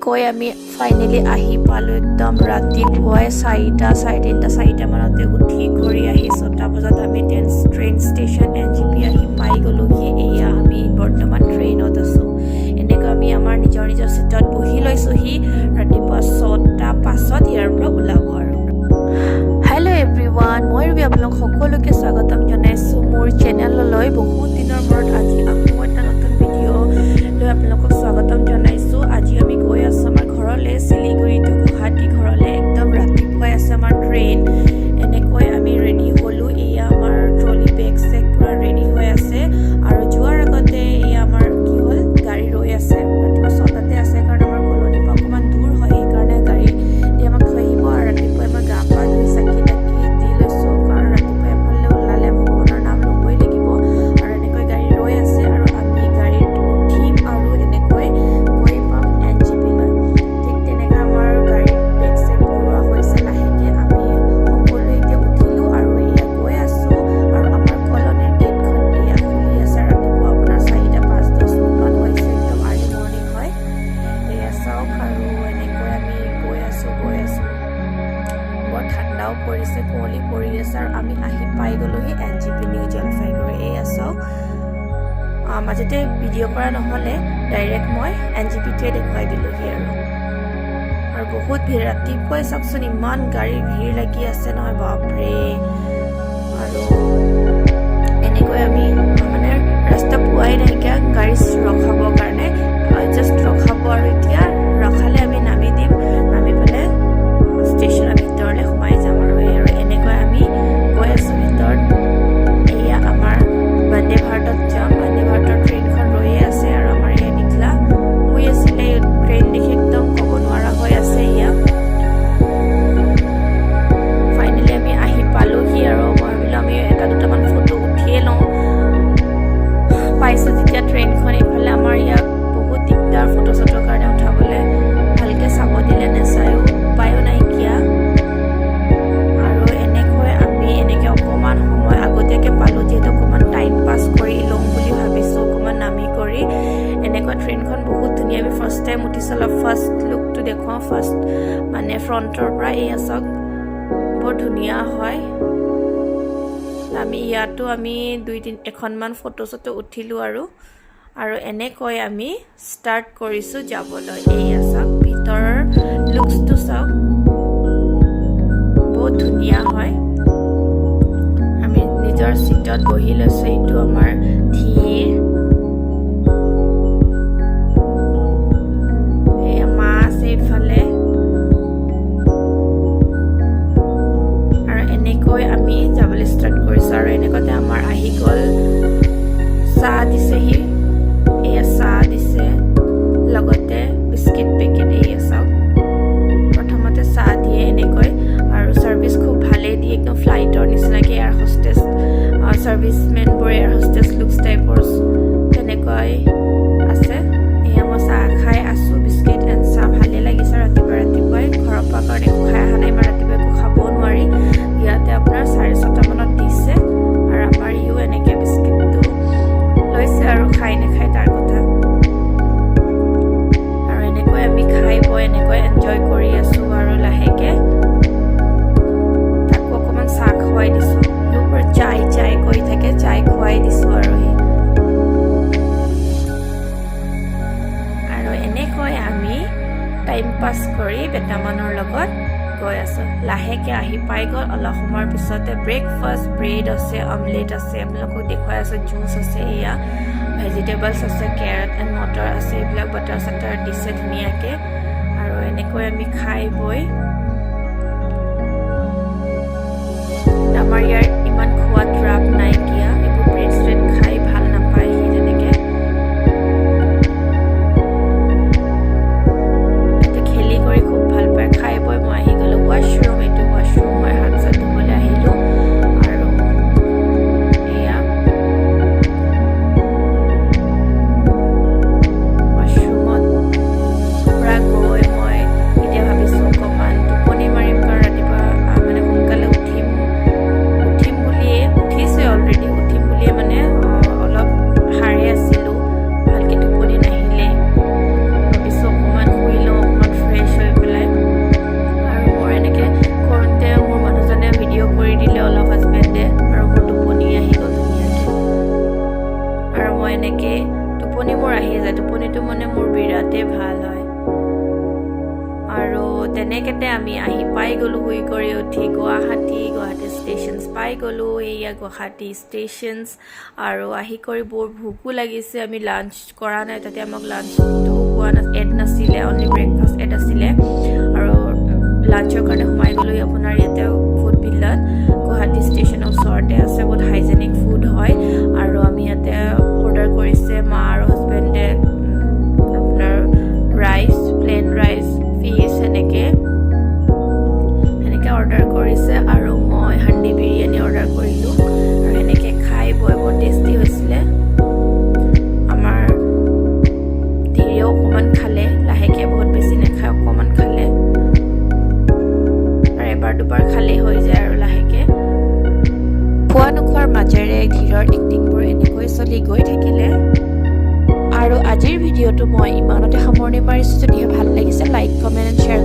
এনেকৈ আমি ফাইনেলি আহি পালোঁ একদম ৰাতিপুৱাই 4:30 মানতে উঠি ঘূৰি আহি 6টা বজাত আমি ট্ৰেইন ষ্টেচন NGP আহি পাই গ'লোহি। এয়া আমি বৰ্তমান ট্ৰেইনত আছোঁ। এনেকৈ আমি আমাৰ নিজৰ চিটত বহি লৈছোঁহি। ৰাতিপুৱা 6টা 5 ইয়াৰ পৰা ওলাব আৰু। হেল্ল' এভৰিৱান, মই ৰবি আপোনালোক সকলোকে স্বাগতম জনাইছোঁ মোৰ চেনেললৈ। বহুত দিনৰ মূৰত আজি আকৌ এটা নতুন ভিডিঅ' লৈ আপোনালোকক স্বাগতম জনাইছোঁ। আজি আমি গৈ আছোঁ আমাৰ ঘৰলৈ, শিলিগুৰি টু গুৱাহাটী ঘৰলৈ। একদম ৰাতিপুৱাই আছে আমাৰ ট্ৰেইন। এনেকৈ আমি ৰেডি হ'লোঁ। এয়া আমাৰ ট্ৰলি বেগ চেগ পূৰা ৰেডি হৈ আছে। আৰু যোৱাৰ আগতে এয়া আমাৰ কি হ'ল, গাড়ী ৰৈ আছে। ৰাতিপুৱা 6টাতে আছে কাৰণ আমাৰ কলনীৰ পৰা অকণমান দূৰ হয়, সেইকাৰণে গাড়ী দি আমাক থৈ আহিব। আৰু ৰাতিপুৱাই মই গা পা ধুই চাকি তাকি দি লৈছোঁ, কাৰণ ৰাতিপুৱাই এফালে ওলালে ভগৱানৰ নাম ল'বই লাগিব। আৰু এনেকৈ গাড়ী ৰৈ আছে আৰু আমি গাড়ীত উঠিম আৰু এনেকৈ গৈ পাম NGP লৈ। ঠিক তেনেকৈ আমাৰ গাড়ীত বেগ চেগ ভৰোৱা হৈছে লাহেকৈ। আমি সকলোৱে এতিয়া উঠিলোঁ আৰু এয়া গৈ আছোঁ। আৰু আমাৰ কলনীৰ গেটখন এয়া খুলি আছে। ৰাতিপুৱা আপোনাৰ 4টা 5-10 মিনিটমান হৈছে, একদম আৰ্লি মৰ্ণিং হয়। এয়া চাওক, আৰু এনেকৈ আমি গৈ আছোঁ। বৰ ঠাণ্ডাও পৰিছে, কুঁৱলী পৰি আছে। আৰু আমি আহি পাই গ'লোহি NGP নিউ জলপাইগুৰি। এয়া চাওক, মাজতে ভিডিঅ' কৰা নহ'লে ডাইৰেক্ট মই NGPটোৱে দেখুৱাই দিলোঁহি আৰু বহুত ভিৰ। ৰাতিপুৱাই চাওকচোন ইমান গাড়ীৰ ভিৰ লাগি আছে নহয়, বাপৰে। আৰু এনেকৈ আমি মানে ৰাস্তা পোৱাই নাইকিয়া গাড়ী ৰখাবৰ কাৰণে, জাষ্ট ৰখাব। আৰু এতিয়া ৰখালে আমি নামি দিম, নামি পেলাই ষ্টেচনৰ ভিতৰলৈ সোমাই যাম। আৰু এনেকৈ আমি গৈ আছোঁ ভিতৰত। এয়া আমাৰ বন্দে ভাৰতত যাম। বন্দে ভাৰতৰ ট্ৰেইনখন ৰৈয়ে আছে। আৰু আমাৰ এয়া নিকলা শুই আছিলে, ট্ৰেইন দেখি একদম ক'ব নোৱাৰা হৈ আছে। এয়া ফাইনেলি আমি আহি পালোহি। আৰু মই ভাবিলোঁ আমি এটা দুটামান ফটো উঠিয়ে লওঁ। পাইছোঁ যেতিয়া ট্ৰেইনখন, এইফালে আমাৰ ইয়াত বহুত দিগদাৰ ফটো চটোৰ কাৰণে উঠাবলৈ, ভালকৈ চাব দিলে নেচায়ো, উপায়ো নাইকিয়া। আৰু এনেকৈ আমি এনেকৈ অকণমান সময় আগতীয়াকৈ পালোঁ, যিহেতু অকণমান টাইম পাছ কৰি লওঁ বুলি ভাবিছোঁ, অকণমান নামি কৰি। এনেকুৱা ট্ৰেইনখন বহুত ধুনীয়া। আমি ফাৰ্ষ্ট টাইম উঠিছোঁ। অলপ ফাৰ্ষ্ট লুকটো দেখুৱাওঁ, ফাৰ্ষ্ট মানে ফ্ৰণ্টৰ পৰা। এয়া চাওক, বৰ ধুনীয়া হয়। আমি ইয়াতো আমি 2-3 ফটো চটো উঠিলোঁ। আৰু এনেকৈ আমি ষ্টাৰ্ট কৰিছোঁ যাবলৈ। এয়া চাওক, ভিতৰৰ লুকছটো চাওক, বহুত ধুনীয়া হয়। আমি নিজৰ চিটত বহি লৈছোঁ। এইটো আমাৰ ধীৰ এয়া মা আছে এইফালে। আৰু এনেকৈ আমি যাবলৈ ষ্টাৰ্ট কৰিছোঁ। আৰু এনেকুৱাতে আমাৰ আহি গ'ল, চাহ দিছেহি। এয়া চাহ দিছে, লগতে বিস্কিট পেকেট। এয়া চাওক, প্ৰথমতে চাহ দিয়ে এনেকৈ। আৰু ছাৰ্ভিচ খুব ভালেই দিয়ে, একদম ফ্লাইটৰ নিচিনাকৈ। এয়াৰ হোষ্টেছ ছাৰ্ভিচমেনবোৰ এয়াৰ হোষ্টেছ লুকছ টাইপৰ তেনেকৈ আছে। এয়া মই চাহ খাই আছোঁ, বিস্কিট এণ্ড চাহ। ভালেই লাগিছে ৰাতিপুৱাই ঘৰৰ পৰা, কাৰণ একো খাই অহা নাই। ইমান ৰাতিপুৱা একো খাবও নোৱাৰি। ইয়াতে আপোনাৰ 6:30 মানত দিছে। আৰু আমাৰ এনেকৈ বিস্কিটটো লৈছে, আৰু খাই নাখায় তাৰ কথা। আৰু এনেকৈ আমি খাই বৈ এনেকৈ এনজয় কৰি আছোঁ। আৰু লাহেকৈ তাকো অকণমান চাহ খুৱাই দিছোঁ। সিও চাই কৈ থাকে, চাই খুৱাই দিছোঁ। আৰু এনেকৈ আমি টাইম পাছ কৰি বেটামানৰ লগত গৈ আছোঁ। লাহেকৈ আহি পাই গ'ল। অলপ সময়ৰ পিছতে ব্ৰেকফাষ্ট, ব্ৰেড আছে, অমলেট আছে, আপোনালোকক দেখুৱাই আছে, জুচ আছে, এয়া ভেজিটেবলছ আছে, কেৰট এণ্ড মটৰ আছে, এইবিলাক বাটাৰ চাটাৰ দিছে ধুনীয়াকৈ। আৰু এনেকৈ আমি খাই বৈ, আমাৰ ইয়াৰ ইমান খোৱাত ৰাপ নাইকিয়া। এইবোৰ ব্ৰেড চ্ৰেড খাই ভাল নাপায় সি তেনেকৈ। খেলি কৰি খুব ভাল পায়। খাই বৈ মই আহি গ'লোঁ ৱাশ্বৰুম। এইটো ৱাশ্বৰুম, মই হাত চাত ধুবলৈ আহিলোঁ। আৰু এয়া ৱাশ্বৰুমত পৰা গৈ মই এতিয়া ভাবিছোঁ অকণমান টোপনি মাৰিম, কাৰণ ৰাতিপুৱা মানে সোনকালে উঠিম বুলিয়ে উঠিছোৱে অলৰেডি। তেনেকেতে আমি আহি পাই গ'লো শুই কৰি উঠি গুৱাহাটী ষ্টেচনছ পাই গ'লো এয়া গুৱাহাটী ষ্টেচনছ আৰু আহি কৰি বৰ ভোকো লাগিছে আমি লাঞ্চ কৰা নাই তাতে আমাক লাঞ্চটো হোৱা এড নাছিলে অনলি ব্ৰেকফাষ্ট এড আছিলে আৰু লাঞ্চৰ কাৰণে সোমাই গ'লো আপোনাৰ ইয়াতে ফুড বিল্লাত গুৱাহাটী ষ্টেচনৰ ওচৰতে আছে বহুত হাইজেনিক ফুড হয় আৰু আমি ইয়াতে অৰ্ডাৰ কৰিছে মা আৰু হাজবেণ্ডে আপোনাৰ ৰাইচ প্লেন ৰাইচ ফিছ সেনেকে অৰ্ডাৰ কৰিছে আৰু মই হান্ডি বিৰিয়ানী অৰ্ডাৰ কৰিলোঁ আৰু সেনেকৈ খাই বৈ বৰ টেষ্টি হৈছিলে আমাৰ ধীৰেও অকণমান খালে লাহেকৈ বহুত বেছি নাখায় অকণমান খালে আৰু এবাৰ দুবাৰ খালেই হৈ যায় আৰু লাহেকৈ খোৱা নোখোৱাৰ মাজেৰে ধীৰৰ এক্টিংবোৰ এনেকৈ চলি গৈ থাকিলে আৰু আজিৰ ভিডিঅ'টো মই ইমানতে সামৰণি মাৰিছোঁ যদিহে ভাল লাগিছে লাইক কমেণ্ট এণ্ড শ্বেয়াৰ